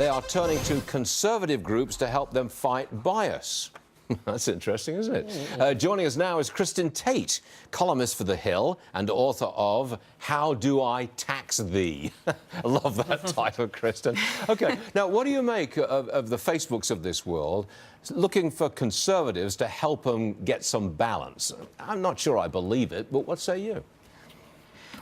they are turning to conservative groups to help them fight bias. That's interesting, isn't it? Joining us now is Kristin Tate, columnist for The Hill and author of How Do I Tax Thee? I love that title, Kristin. OK, now, what do you make of the Facebooks of this world looking for conservatives to help them get some balance? I'm not sure I believe it, but what say you?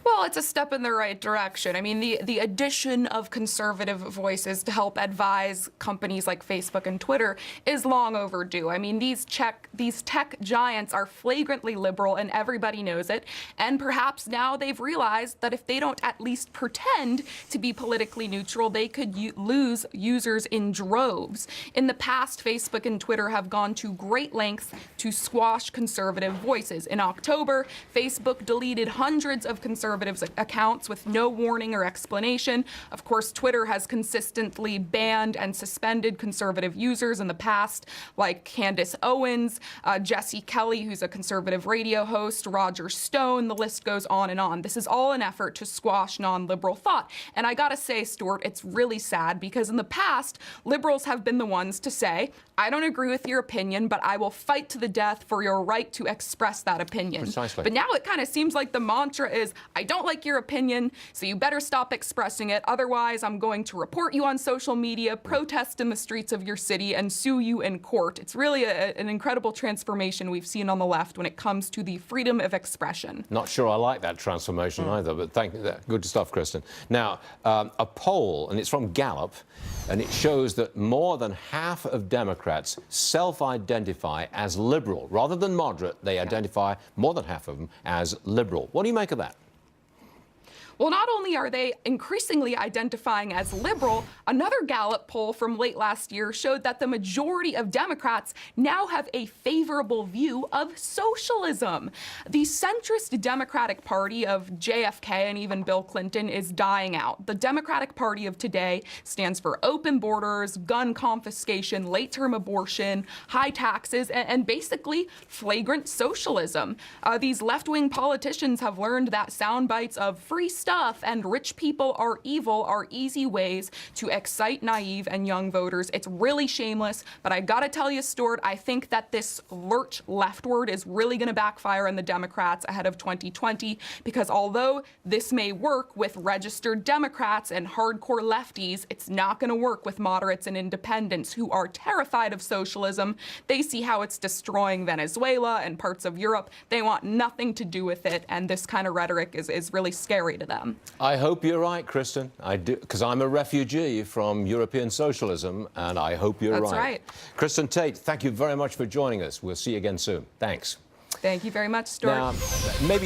Well, it's a step in the right direction. I mean, the addition of conservative voices to help advise companies like Facebook and Twitter is long overdue. I mean, these tech giants are flagrantly liberal, and everybody knows it. And perhaps now they've realized that if they don't at least pretend to be politically neutral, they could lose users in droves. In the past, Facebook and Twitter have gone to great lengths to squash conservative voices. In October, Facebook deleted hundreds of conservative accounts with no warning or explanation. Of course, Twitter has consistently banned and suspended conservative users in the past, like Candace Owens, Jesse Kelly, who's a conservative radio host, Roger Stone, the list goes on and on. This is all an effort to squash non-liberal thought. And I gotta say, Stuart, it's really sad because in the past, liberals have been the ones to say, I don't agree with your opinion, but I will fight to the death for your right to express that opinion. Precisely. But now it kind of seems like the mantra is, I don't like your opinion, so you better stop expressing it. Otherwise, I'm going to report you on social media, protest in the streets of your city, and sue you in court. It's really an incredible transformation we've seen on the left when it comes to the freedom of expression. Not sure I like that transformation either, but thank you. Good stuff, Kristin. Now, a poll, and it's from Gallup, and it shows that more than half of Democrats self-identify as liberal. Rather than moderate, they identify, more than half of them, as liberal. What do you make of that? Well, not only are they increasingly identifying as liberal, another Gallup poll from late last year showed that the majority of Democrats now have a favorable view of socialism. The centrist Democratic Party of JFK and even Bill Clinton is dying out. The Democratic Party of today stands for open borders, gun confiscation, late-term abortion, high taxes, and basically flagrant socialism. These left-wing politicians have learned that sound bites of free stuff and rich people are evil are easy ways to excite naive and young voters. It's really shameless, but I gotta tell you, Stuart, I think that this lurch leftward is really gonna backfire on the Democrats ahead of 2020, because although this may work with registered Democrats and hardcore lefties, it's not gonna work with moderates and independents who are terrified of socialism. They see how it's destroying Venezuela and parts of Europe. They want nothing to do with it, and this kind of rhetoric is really scary to them. I hope you're right, Kristin. I do, because I'm a refugee from European socialism, and I hope you're That's right. Kristin Tate, thank you very much for joining us. We'll see you again soon. Thanks. Thank you very much, Stuart. Now, maybe